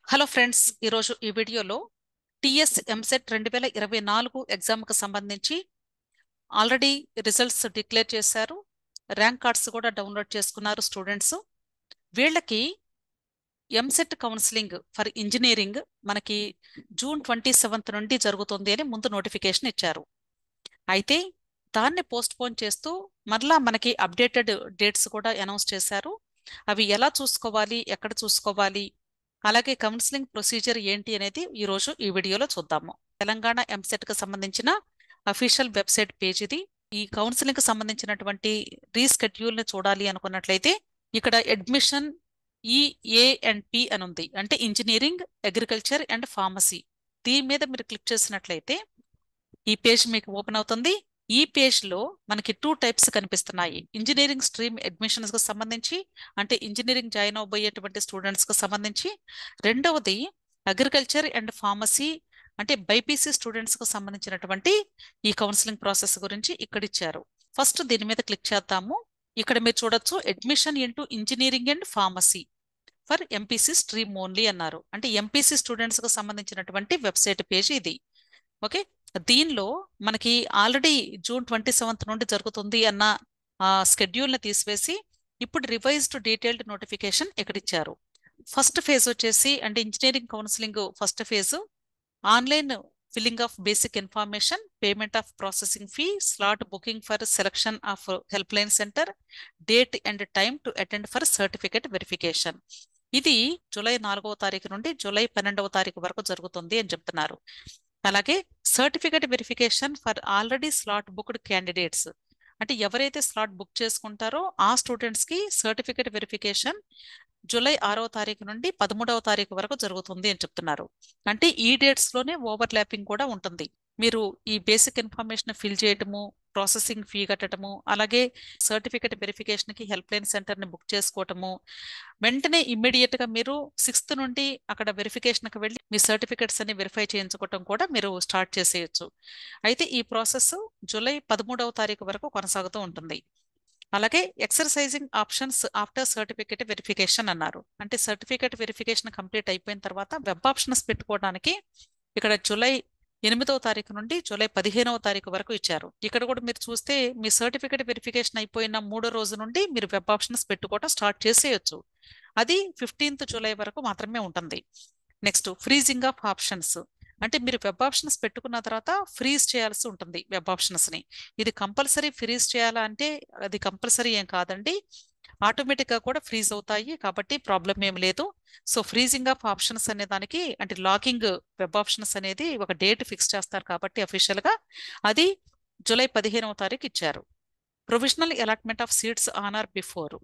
Hello friends, ఈరోజు ఈ వీడియోలో టిఎస్ ఎంసెట్ 2024 ఎగ్జామ్కి సంబంధించి ఆల్రెడీ రిజల్ట్స్ డిక్లేర్ చేశారు. ర్యాంక్ కార్డ్స్ కూడా డౌన్లోడ్ చేసుకున్నారు స్టూడెంట్స్. వీళ్ళకి ఎంసెట్ కౌన్సిలింగ్ ఫర్ ఇంజనీరింగ్ మనకి జూన్ 27 నుండి జరుగుతుంది అని ముందు నోటిఫికేషన్ ఇచ్చారు. అయితే దాన్ని పోస్ట్ పోన్ చేస్తూ మరలా మనకి అప్డేటెడ్ డేట్స్ కూడా అనౌన్స్ చేశారు. అవి ఎలా చూసుకోవాలి, ఎక్కడ చూసుకోవాలి, అలాగే కౌన్సిలింగ్ ప్రొసీజర్ ఏంటి అనేది ఈరోజు ఈ వీడియోలో చూద్దాము. తెలంగాణ ఎంసెట్ కి సంబంధించిన అఫీషియల్ వెబ్సైట్ పేజ్ ఇది. ఈ కౌన్సిలింగ్ కి సంబంధించినటువంటి రీస్కెడ్యూల్ ని చూడాలి అనుకున్నట్లయితే ఇక్కడ అడ్మిషన్ EA&P అని ఉంది, అంటే ఇంజనీరింగ్, అగ్రికల్చర్ అండ్ ఫార్మసీ. దీని మీద మీరు క్లిక్ చేసినట్లయితే ఈ పేజ్ మీకు ఓపెన్ అవుతుంది. ఈ పేజ్ లో మనకి 2 టైప్స్ కనిపిస్తున్నాయి. ఇంజనీరింగ్ స్ట్రీమ్ అడ్మిషన్స్ కు సంబంధించి, అంటే ఇంజనీరింగ్ జాయిన్ అవబోయేటువంటి స్టూడెంట్స్ కు సంబంధించి. రెండవది అగ్రికల్చర్ అండ్ ఫార్మసీ, అంటే బైపీసీ స్టూడెంట్స్ కు సంబంధించినటువంటి ఈ కౌన్సిలింగ్ ప్రాసెస్ గురించి ఇక్కడ ఇచ్చారు. ఫస్ట్ దీని మీద క్లిక్ చేద్దాము. ఇక్కడ మీరు చూడొచ్చు admission into engineering and pharmacy for MPC stream only అన్నారు. అంటే ఎంపీసీ స్టూడెంట్స్ కు సంబంధించినటువంటి వెబ్సైట్ పేజ్ ఇది. ఓకే, దీనిలో మనకి ఆల్రెడీ జూన్ 27 నుండి జరుగుతుంది అన్న స్కెడ్యూల్ ని తీసివేసి ఇప్పుడు రివైజ్డ్ డీటెయిల్డ్ నోటిఫికేషన్ ఇక్కడ ఇచ్చారు. ఫస్ట్ ఫేజ్ వచ్చేసి, అంటే engineering counselling first phase online filling of basic information, payment of processing fee, slot booking for selection of help line centre, date and time to attend for certificate verification. ఇది July 4వ తారీఖు నుండి July 12వ తారీఖు వరకు జరుగుతుంది అని చెప్తున్నారు. అలాగే certificate verification for already slot booked candidates, అంటే ఎవరైతే స్లాట్ బుక్ చేసుకుంటారో ఆ స్టూడెంట్స్ కి సర్టిఫికేట్ వెరిఫికేషన్ జూలై 6వ తారీఖు నుండి 13వ తారీఖు వరకు జరుగుతుంది అని చెప్తున్నారు. అంటే ఈ డేట్స్ లోనే ఓవర్ ల్యాపింగ్ కూడా ఉంటుంది. మీరు ఈ బేసిక్ ఇన్ఫర్మేషన్ ఫిల్ చేయటము, ప్రాసెసింగ్ ఫీ కట్టడము, అలాగే సర్టిఫికేట్ వెరిఫికేషన్ కి హెల్ప్ లైన్ సెంటర్ ని బుక్ చేసుకోవటము, వెంటనే ఇమ్మీడియట్ గా మీరు 6th నుండి అక్కడ వెరిఫికేషన్ కి వెళ్ళి మీ సర్టిఫికేట్స్ అన్ని వెరిఫై చేయించుకోవటం కూడా మీరు స్టార్ట్ చేసేయచ్చు. అయితే ఈ ప్రాసెస్ జూలై 13వ తారీఖు వరకు కొనసాగుతూ ఉంటుంది. అలాగే exercising options after certificate verification అన్నారు. అంటే సర్టిఫికేట్ వెరిఫికేషన్ కంప్లీట్ అయిపోయిన తర్వాత వెబ్ ఆప్షన్స్ పెట్టుకోవడానికి ఇక్కడ జూలై 8వ తారీఖు నుండి జూలై 15వ తారీఖు వరకు ఇచ్చారు. ఇక్కడ కూడా మీరు చూస్తే మీ సర్టిఫికేట్ వెరిఫికేషన్ అయిపోయిన 3వ రోజు నుండి మీరు వెబ్ ఆప్షన్స్ పెట్టుకోవడం స్టార్ట్ చేసేయచ్చు. అది 15th జూలై వరకు మాత్రమే ఉంటుంది. నెక్స్ట్ ఫ్రీజింగ్ ఆఫ్ ఆప్షన్స్, అంటే మీరు వెబ్ ఆప్షన్స్ పెట్టుకున్న తర్వాత ఫ్రీజ్ చేయాల్సి ఉంటుంది వెబ్ ఆప్షన్స్ ని. ఇది కంపల్సరీ ఫ్రీజ్ చేయాలా అంటే అది కంపల్సరీ ఏం కాదండి, ఆటోమేటిక్ గా కూడా ఫ్రీజ్ అవుతాయి, కాబట్టి ప్రాబ్లం ఏం లేదు. సో ఫ్రీజింగ్ ఆఫ్ ఆప్షన్స్ అనే దానికి, అంటే లాగింగ్ వెబ్ ఆప్షన్స్ అనేది ఒక డేట్ ఫిక్స్ చేస్తారు కాబట్టి అఫీషియల్ గా అది జూలై 15వ తారీఖు ఇచ్చారు. Provisional allotment of seats on are before,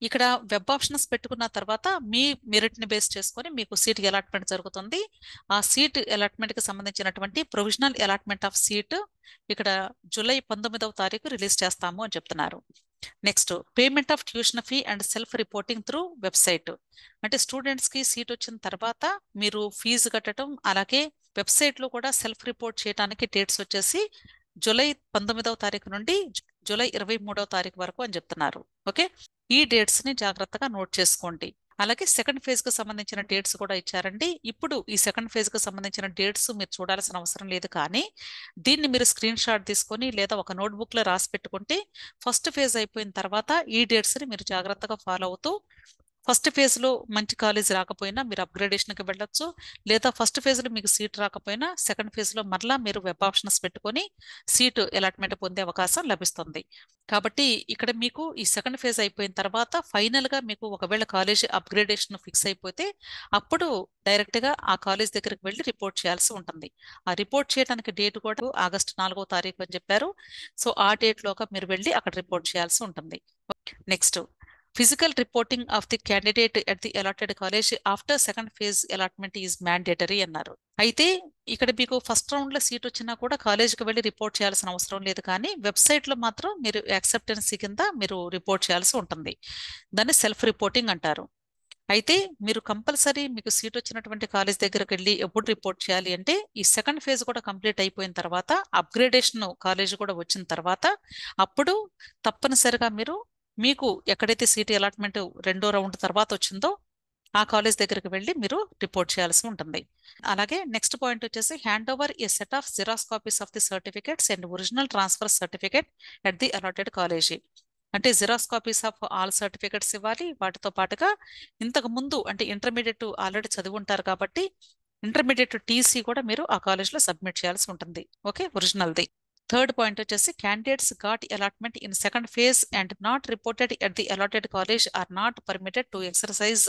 ఇక్కడ వెబ్ ఆప్షన్స్ పెట్టుకున్న తర్వాత మీ మెరిట్ ని బేస్ చేసుకొని మీకు సీట్ అలాట్మెంట్ జరుగుతుంది. ఆ సీట్ అలాట్మెంట్ కి సంబంధించినటువంటి ప్రొవిజనల్ అలాట్మెంట్ ఆఫ్ సీట్ ఇక్కడ జూలై 19వ తారీఖు రిలీజ్ చేస్తాము అని చెప్తున్నారు. Next payment of tuition fee and self reporting through website, అంటే స్టూడెంట్స్ కి సీట్ వచ్చిన తర్వాత మీరు ఫీజు కట్టడం, అలాగే వెబ్సైట్ లో కూడా సెల్ఫ్ రిపోర్ట్ చేయడానికి డేట్స్ వచ్చేసి జూలై 19వ తారీఖు నుండి జూలై 23వ తారీఖు వరకు అని చెప్తున్నారు. ఓకే, ఈ డేట్స్ ని జాగ్రత్తగా నోట్ చేసుకోండి. అలాగే సెకండ్ ఫేజ్ కు సంబంధించిన డేట్స్ కూడా ఇచ్చారండి. ఇప్పుడు ఈ సెకండ్ ఫేజ్ కు సంబంధించిన డేట్స్ మీరు చూడాల్సిన అవసరం లేదు, కానీ దీన్ని మీరు స్క్రీన్ షాట్ తీసుకొని లేదా ఒక నోట్బుక్ లో రాసి పెట్టుకుంటే ఫస్ట్ ఫేజ్ అయిపోయిన తర్వాత ఈ డేట్స్ ని మీరు జాగ్రత్తగా ఫాలో అవుతూ ఫస్ట్ ఫేజ్ లో మంచి కాలేజ్ రాకపోయినా మీరు అప్గ్రేడేషన్ కి వెళ్ళొచ్చు, లేదా ఫస్ట్ ఫేజ్ లో మీకు సీట్ రాకపోయినా సెకండ్ ఫేజ్ లో మరలా మీరు వెబ్ ఆప్షన్స్ పెట్టుకొని సీట్ అలాట్మెంట్ పొందే అవకాశం లభిస్తుంది. కాబట్టి ఇక్కడ మీకు ఈ సెకండ్ ఫేజ్ అయిపోయిన తర్వాత ఫైనల్ గా మీకు ఒకవేళ కాలేజ్ అప్గ్రేడేషన్ ఫిక్స్ అయిపోతే అప్పుడు డైరెక్ట్ గా ఆ కాలేజ్ దగ్గరికి వెళ్ళి రిపోర్ట్ చేయాల్సి ఉంటుంది. ఆ రిపోర్ట్ చేయడానికి డేట్ కూడా ఆగస్టు 4వ తారీఖు అని చెప్పారు. సో ఆ డేట్ లోగా మీరు వెళ్ళి అక్కడ రిపోర్ట్ చేయాల్సి ఉంటుంది. Next physical reporting of the candidate at the allotted college after second phase allotment is mandatory అన్నారు. అయితే ఇక్కడ మీకు ఫస్ట్ రౌండ్ లో సీట్ వచ్చినా కూడా కాలేజీకి వెళ్ళి రిపోర్ట్ చేయాల్సిన అవసరం లేదు, కానీ వెబ్సైట్ లో మాత్రం మీరు యాక్సెప్టెన్సీ కింద మీరు రిపోర్ట్ చేయాల్సి ఉంటుంది. దాన్ని సెల్ఫ్ రిపోర్టింగ్ అంటారు. అయితే మీరు కంపల్సరీ మీకు సీట్ వచ్చినటువంటి కాలేజ్ దగ్గరకు వెళ్ళి ఎప్పుడు రిపోర్ట్ చేయాలి అంటే ఈ సెకండ్ ఫేజ్ కూడా కంప్లీట్ అయిపోయిన తర్వాత, అప్గ్రేడేషన్ కాలేజ్ కూడా వచ్చిన తర్వాత అప్పుడు తప్పనిసరిగా మీరు మీకు ఎక్కడైతే సీట్ అలాట్మెంట్ రెండో రౌండ్ తర్వాత వచ్చిందో ఆ కాలేజ్ దగ్గరికి వెళ్ళి మీరు రిపోర్ట్ చేయాల్సి ఉంటుంది. అలాగే నెక్స్ట్ పాయింట్ వచ్చేసి hand over a set of xerox copies of the certificates and original transfer certificate at the allotted college. అంటే xerox copies of all certificates ఇవ్వాలి. వాటితో పాటుగా ఇంతకు ముందు అంటే ఇంటర్మీడియట్ ఆల్రెడీ చదివి ఉంటారు కాబట్టి ఇంటర్మీడియట్ టీసీ కూడా మీరు ఆ కాలేజ్లో సబ్మిట్ చేయాల్సి ఉంటుంది. ఓకే, ఒరిజినల్ది. థర్డ్ పాయింట్ వచ్చేసి candidates got allotment in second phase and not reported at the allotted college are not permitted to exercise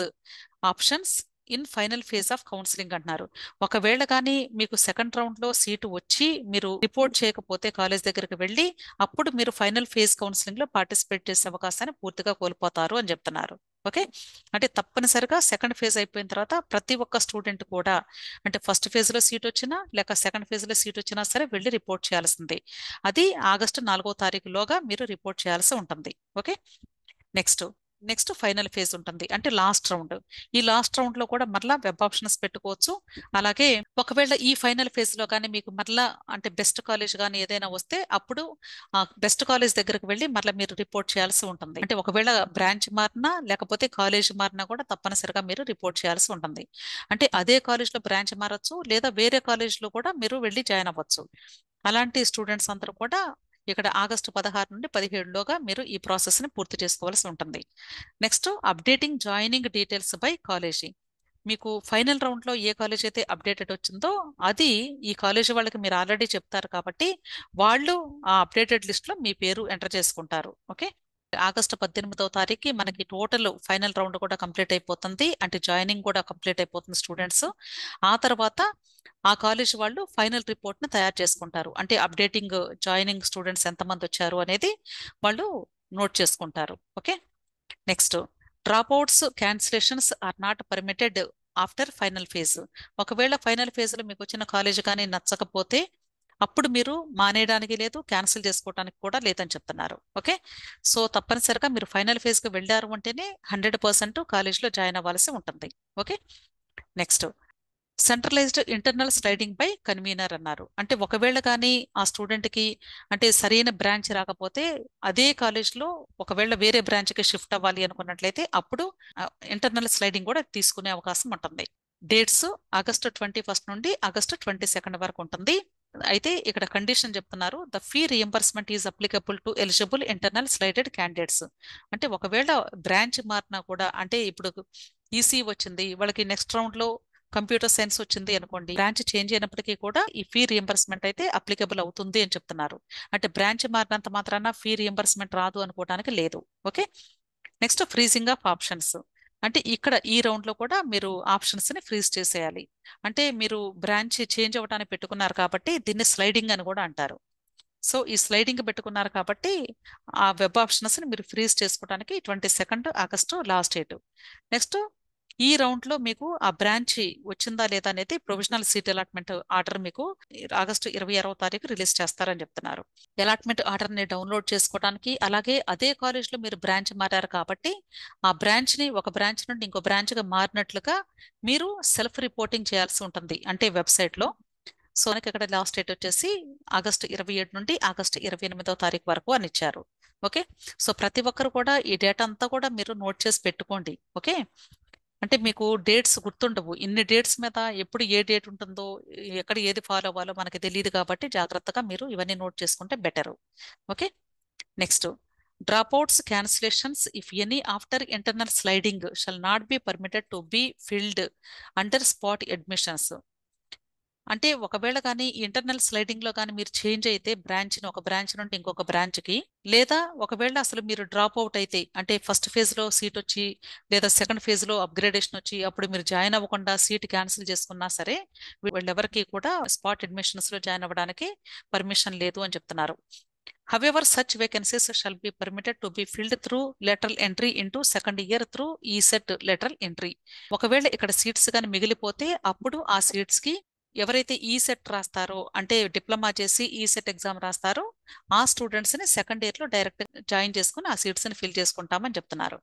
options in final phase of counselling అంటున్నారు. ఒకవేళ కానీ మీకు సెకండ్ రౌండ్ లో సీటు వచ్చి మీరు రిపోర్ట్ చేయకపోతే college దగ్గరికి వెళ్ళి అప్పుడు మీరు ఫైనల్ ఫేజ్ కౌన్సిలింగ్ లో పార్టిసిపేట్ చేసే అవకాశాన్ని పూర్తిగా కోల్పోతారు అని చెప్తున్నారు. ఓకే, అంటే తప్పనిసరిగా సెకండ్ ఫేజ్ అయిపోయిన తర్వాత ప్రతి ఒక్క స్టూడెంట్ కూడా అంటే ఫస్ట్ ఫేజ్ లో సీట్ వచ్చినా లేక సెకండ్ ఫేజ్ లో సీట్ వచ్చినా సరే వెళ్ళి రిపోర్ట్ చేయాల్సింది. అది ఆగస్టు 4వ తారీఖులోగా మీరు రిపోర్ట్ చేయాల్సి ఉంటుంది. ఓకే, నెక్స్ట్ ఫైనల్ ఫేజ్ ఉంటుంది అంటే లాస్ట్ రౌండ్. ఈ లాస్ట్ రౌండ్ లో కూడా మరలా వెబ్ ఆప్షన్స్ పెట్టుకోవచ్చు. అలాగే ఒకవేళ ఈ ఫైనల్ ఫేజ్ లో కానీ మీకు మరలా అంటే బెస్ట్ కాలేజ్ కానీ ఏదైనా వస్తే అప్పుడు ఆ బెస్ట్ కాలేజ్ దగ్గరకు వెళ్ళి మరలా మీరు రిపోర్ట్ చేయాల్సి ఉంటుంది. అంటే ఒకవేళ బ్రాంచ్ మారినా లేకపోతే కాలేజ్ మారినా కూడా తప్పనిసరిగా మీరు రిపోర్ట్ చేయాల్సి ఉంటుంది. అంటే అదే కాలేజ్ లో బ్రాంచ్ మారచ్చు లేదా వేరే కాలేజ్ లో కూడా మీరు వెళ్ళి జాయిన్ అవ్వచ్చు. అలాంటి స్టూడెంట్స్ అందరూ కూడా ఇక్కడ ఆగస్టు 16 నుండి 17లోగా మీరు ఈ ప్రాసెస్ ని పూర్తి చేసుకోవాల్సి ఉంటుంది. Next updating joining details by college. మీకు ఫైనల్ రౌండ్ లో ఏ కాలేజ్ అయితే అప్డేటెడ్ వచ్చిందో అది ఈ కాలేజీ వాళ్ళకి మీరు ఆల్రెడీ చెప్తారు కాబట్టి వాళ్ళు ఆ అప్డేటెడ్ లిస్ట్ లో మీ పేరు ఎంటర్ చేసుకుంటారు. ఓకే, ఆగస్టు 18వ తారీఖు మనకి టోటల్ ఫైనల్ రౌండ్ కూడా కంప్లీట్ అయిపోతుంది. అంటే జాయినింగ్ కూడా కంప్లీట్ అయిపోతుంది స్టూడెంట్స్. ఆ తర్వాత ఆ కాలేజ్ వాళ్ళు ఫైనల్ రిపోర్ట్ ని తయారు చేసుకుంటారు. అంటే అప్డేటింగ్ జాయినింగ్ స్టూడెంట్స్ ఎంతమంది వచ్చారు అనేది వాళ్ళు నోట్ చేసుకుంటారు. Okay, next drop outs cancellations are not permitted after final phase. ఒకవేళ ఫైనల్ ఫేజ్ లో మీకు వచ్చిన కాలేజ్ కానీ నచ్చకపోతే అప్పుడు మీరు మానేయడానికి లేదు, క్యాన్సిల్ చేసుకోవడానికి కూడా లేదని చెప్తున్నారు. ఓకే, సో తప్పనిసరిగా మీరు ఫైనల్ ఫేజ్కి వెళ్ళారు అంటేనే 100% కాలేజ్లో జాయిన్ అవ్వాల్సి ఉంటుంది. Okay, next centralized internal sliding by convener అన్నారు. అంటే ఒకవేళ కానీ ఆ స్టూడెంట్కి అంటే సరైన బ్రాంచ్ రాకపోతే అదే కాలేజ్లో ఒకవేళ వేరే బ్రాంచ్కి షిఫ్ట్ అవ్వాలి అనుకున్నట్లయితే అప్పుడు ఇంటర్నల్ స్లైడింగ్ కూడా తీసుకునే అవకాశం ఉంటుంది. డేట్స్ ఆగస్టు 21 నుండి ఆగస్టు 22 వరకు ఉంటుంది. అయితే ఇక్కడ కండిషన్ చెప్తున్నారు, the fee reimbursement is applicable to eligible internal slided candidates. అంటే ఒకవేళ బ్రాంచ్ మారినా కూడా అంటే ఇప్పుడు ఈసీ వచ్చింది వాళ్ళకి నెక్స్ట్ రౌండ్ లో కంప్యూటర్ సైన్స్ వచ్చింది అనుకోండి, బ్రాంచ్ చేంజ్ అయినప్పటికీ కూడా ఈ ఫీ రియంబర్స్మెంట్ అయితే అప్లికబుల్ అవుతుంది అని చెప్తున్నారు. అంటే బ్రాంచ్ మారినంత మాత్రాన ఫీ రియంబర్స్మెంట్ రాదు అనుకోవడానికి లేదు. Okay, next freezing of options. అంటే ఇక్కడ ఈ రౌండ్ లో కూడా మీరు ఆప్షన్స్ ని ఫ్రీజ్ చేసేయాలి. అంటే మీరు బ్రాంచ్ చేంజ్ అవ్వడానికి పెట్టుకున్నారు కాబట్టి దీన్ని స్లైడింగ్ అని కూడా అంటారు. సో ఈ స్లైడింగ్ పెట్టుకున్నారు కాబట్టి ఆ వెబ్ ఆప్షన్స్ ని మీరు ఫ్రీజ్ చేసుకోవడానికి 22 ఆగస్టు లాస్ట్ డేట్. నెక్స్ట్ ఈ రౌండ్ లో మీకు ఆ బ్రాంచ్ వచ్చిందా లేదా అనేది ప్రొవిజనల్ సీట్ అలాట్మెంట్ ఆర్డర్ మీకు ఆగస్టు 26వ తారీఖు రిలీజ్ చేస్తారని చెప్తున్నారు. అలాట్మెంట్ ఆర్డర్ ని డౌన్లోడ్ చేసుకోవడానికి అలాగే అదే కాలేజ్ లో మీరు బ్రాంచ్ మారారు కాబట్టి ఆ బ్రాంచ్ ని ఒక బ్రాంచ్ నుండి ఇంకో బ్రాంచ్ గా మారినట్లుగా మీరు సెల్ఫ్ రిపోర్టింగ్ చేయాల్సి ఉంటుంది అంటే వెబ్సైట్ లో. సో మనకి ఇక్కడ లాస్ట్ డేట్ వచ్చేసి ఆగస్టు 27 నుండి ఆగస్టు 28వ తారీఖు వరకు అని ఇచ్చారు. ఓకే, సో ప్రతి ఒక్కరు కూడా ఈ డేటా అంతా కూడా మీరు నోట్ చేసి పెట్టుకోండి. ఓకే, అంటే మీకు డేట్స్ గుర్తుండవు, ఇన్ని డేట్స్ మీద ఎప్పుడు ఏ డేట్ ఉంటుందో ఎక్కడ ఏది ఫాలో అవ్వాలో మనకి తెలియదు కాబట్టి జాగ్రత్తగా మీరు ఇవన్నీ నోట్ చేసుకుంటే better. Okay, next dropouts cancellations if any after internal sliding shall not be permitted to be filled under spot admissions. అంటే ఒకవేళ కానీ ఇంటర్నల్ స్లైడింగ్ లో కానీ మీరు చేంజ్ అయితే బ్రాంచ్ ని ఒక బ్రాంచ్ నుండి ఇంకొక బ్రాంచ్ కి, లేదా ఒకవేళ అసలు మీరు డ్రాప్ అవుట్ అయితే అంటే ఫస్ట్ ఫేజ్ లో సీట్ వచ్చి లేదా సెకండ్ ఫేజ్ లో అప్గ్రేడేషన్ వచ్చి అప్పుడు మీరు జాయిన్ అవ్వకుండా సీట్ క్యాన్సిల్ చేసుకున్నా సరే వీళ్ళెవరికి కూడా స్పాట్ అడ్మిషన్స్ లో జాయిన్ అవ్వడానికి పర్మిషన్ లేదు అని చెప్తున్నారు. However, such vacancies shall be permitted to be filled through lateral entry into second year through ESET lateral entry. ఒకవేళ ఇక్కడ సీట్స్ కానీ మిగిలిపోతే అప్పుడు ఆ సీట్స్ కి ఎవరైతే ఈసెట్ రాస్తారో అంటే డిప్లొమా చేసి ఈసెట్ ఎగ్జామ్ రాస్తారో ఆ స్టూడెంట్స్ ని సెకండ్ ఇయర్ లో డైరెక్ట్ జాయిన్ చేసుకుని ఆ సీట్స్ ని ఫిల్ చేసుకుంటామని చెప్తున్నారు.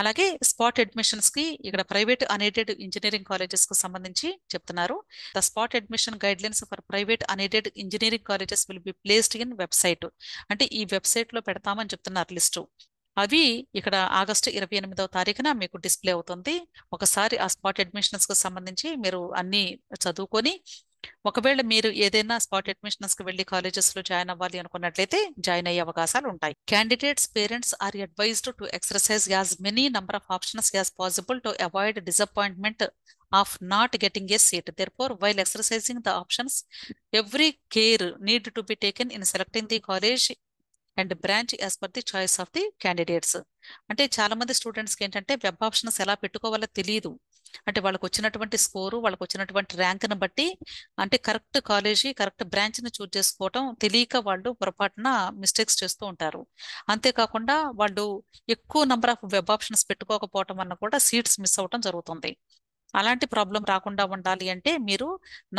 అలాగే స్పాట్ అడ్మిషన్స్ కి ఇక్కడ ప్రైవేట్ అన్ఎయిడెడ్ ఇంజనీరింగ్ కాలేజెస్ కు సంబంధించి చెప్తున్నారు. The spot admission guide lines for private unaided engineering colleges will be placed in website. అంటే ఈ వెబ్సైట్ లో పెడతామని చెప్తున్నారు లిస్టు. అవి ఇక్కడ ఆగస్టు 28వ తారీఖున మీకు డిస్ప్లే అవుతుంది. ఒకసారి ఆ స్పాట్ అడ్మిషన్స్ కు సంబంధించి మీరు అన్ని చదువుకొని, ఒకవేళ మీరు ఏదైనా స్పాట్ అడ్మిషన్స్ కి వెళ్ళి కాలేజెస్ లో జాయిన్ అవ్వాలి అనుకున్నట్లయితే జాయిన్ అయ్యే అవకాశాలు ఉంటాయి. Candidates parents are advised to exercise as many number of options as possible to avoid disappointment of not getting a seat. Therefore, while exercising the options, every care need to be taken in selecting the college and branch as per the choice of the candidates. అంటే చాలా మంది స్టూడెంట్స్కి ఏంటంటే web options ఎలా పెట్టుకోవాలో తెలియదు. అంటే వాళ్ళకు వచ్చినటువంటి స్కోరు, వాళ్ళకు వచ్చినటువంటి ర్యాంక్ని బట్టి అంటే కరెక్ట్ కాలేజీ, కరెక్ట్ బ్రాంచ్ని చూజ్ చేసుకోవటం తెలియక వాళ్ళు పొరపాటున మిస్టేక్స్ చేస్తూ ఉంటారు. అంతేకాకుండా వాళ్ళు ఎక్కువ నెంబర్ ఆఫ్ వెబ్ ఆప్షన్స్ పెట్టుకోకపోవటం వల్ల కూడా సీట్స్ మిస్ అవ్వటం జరుగుతుంది. అలాంటి ప్రాబ్లం రాకుండా ఉండాలి అంటే మీరు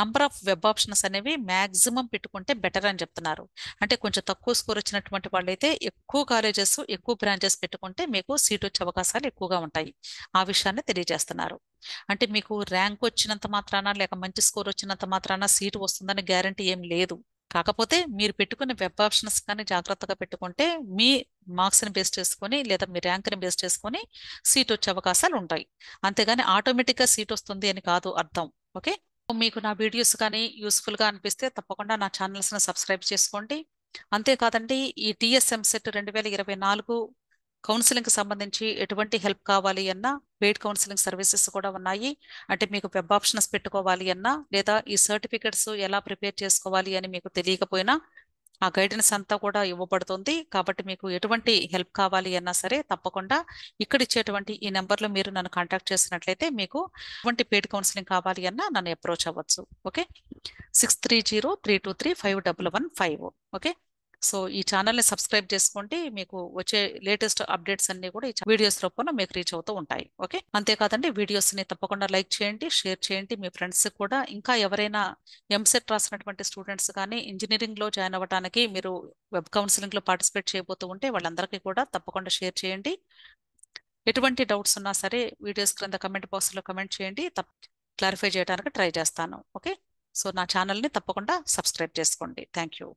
నంబర్ ఆఫ్ వెబ్ ఆప్షన్స్ అనేవి మ్యాక్సిమం పెట్టుకుంటే బెటర్ అని చెప్తున్నారు. అంటే కొంచెం తక్కువ స్కోర్ వచ్చినటువంటి వాళ్ళైతే ఎక్కువ కాలేజెస్, ఎక్కువ బ్రాంచెస్ పెట్టుకుంటే మీకు సీట్ వచ్చే అవకాశాలు ఎక్కువగా ఉంటాయి. ఆ విషయాన్ని తెలియజేస్తున్నారు. అంటే మీకు ర్యాంక్ వచ్చినంత మాత్రాన, లేక మంచి స్కోర్ వచ్చినంత మాత్రాన సీటు వస్తుందని గ్యారంటీ ఏం లేదు. కాకపోతే మీరు పెట్టుకునే వెబ్ ఆప్షన్స్ కానీ జాగ్రత్తగా పెట్టుకుంటే మీ మార్క్స్ని బేస్ చేసుకొని లేదా మీ ర్యాంక్ని బేస్ చేసుకొని సీట్ వచ్చే అవకాశాలు ఉంటాయి. అంతేగాని ఆటోమేటిక్గా సీట్ వస్తుంది అని కాదు అర్థం. ఓకే, మీకు నా వీడియోస్ కానీ యూస్ఫుల్గా అనిపిస్తే తప్పకుండా నా ఛానల్స్ని సబ్స్క్రైబ్ చేసుకోండి. అంతేకాదండి, ఈ TSMSET 2024 కౌన్సిలింగ్కి సంబంధించి ఎటువంటి హెల్ప్ కావాలి అన్నా పెయిడ్ కౌన్సిలింగ్ సర్వీసెస్ కూడా ఉన్నాయి. అంటే మీకు వెబ్ ఆప్షన్స్ పెట్టుకోవాలి అన్నా, లేదా ఈ సర్టిఫికెట్స్ ఎలా ప్రిపేర్ చేసుకోవాలి అని మీకు తెలియకపోయినా ఆ గైడెన్స్ అంతా కూడా ఇవ్వబడుతుంది. కాబట్టి మీకు ఎటువంటి హెల్ప్ కావాలి అన్నా సరే తప్పకుండా ఇక్కడ ఇచ్చేటువంటి ఈ నెంబర్లో మీరు నన్ను కాంటాక్ట్ చేసినట్లయితే మీకు ఎటువంటి పెయిడ్ కౌన్సిలింగ్ కావాలి అన్నా నన్ను అప్రోచ్ అవ్వచ్చు. ఓకే, 6303235115. ఓకే, సో ఈ ఛానల్ని సబ్స్క్రైబ్ చేసుకోండి. మీకు వచ్చే లేటెస్ట్ అప్డేట్స్ అన్ని కూడా ఈ వీడియోస్ రూపంలో మీకు రీచ్ అవుతూ ఉంటాయి. ఓకే, అంతేకాదండి, వీడియోస్ని తప్పకుండా లైక్ చేయండి, షేర్ చేయండి మీ ఫ్రెండ్స్ కూడా. ఇంకా ఎవరైనా ఎంసెట్ రాసినటువంటి స్టూడెంట్స్ కానీ ఇంజనీరింగ్లో జాయిన్ అవ్వడానికి మీరు వెబ్ కౌన్సిలింగ్లో పార్టిసిపేట్ చేయబోతూ ఉంటే వాళ్ళందరికీ కూడా తప్పకుండా షేర్ చేయండి. ఎటువంటి డౌట్స్ ఉన్నా సరే వీడియోస్ క్రింద కమెంట్ బాక్స్లో కమెంట్ చేయండి, క్లారిఫై చేయడానికి ట్రై చేస్తాను. ఓకే, సో నా ఛానల్ని తప్పకుండా సబ్స్క్రైబ్ చేసుకోండి. Thank you.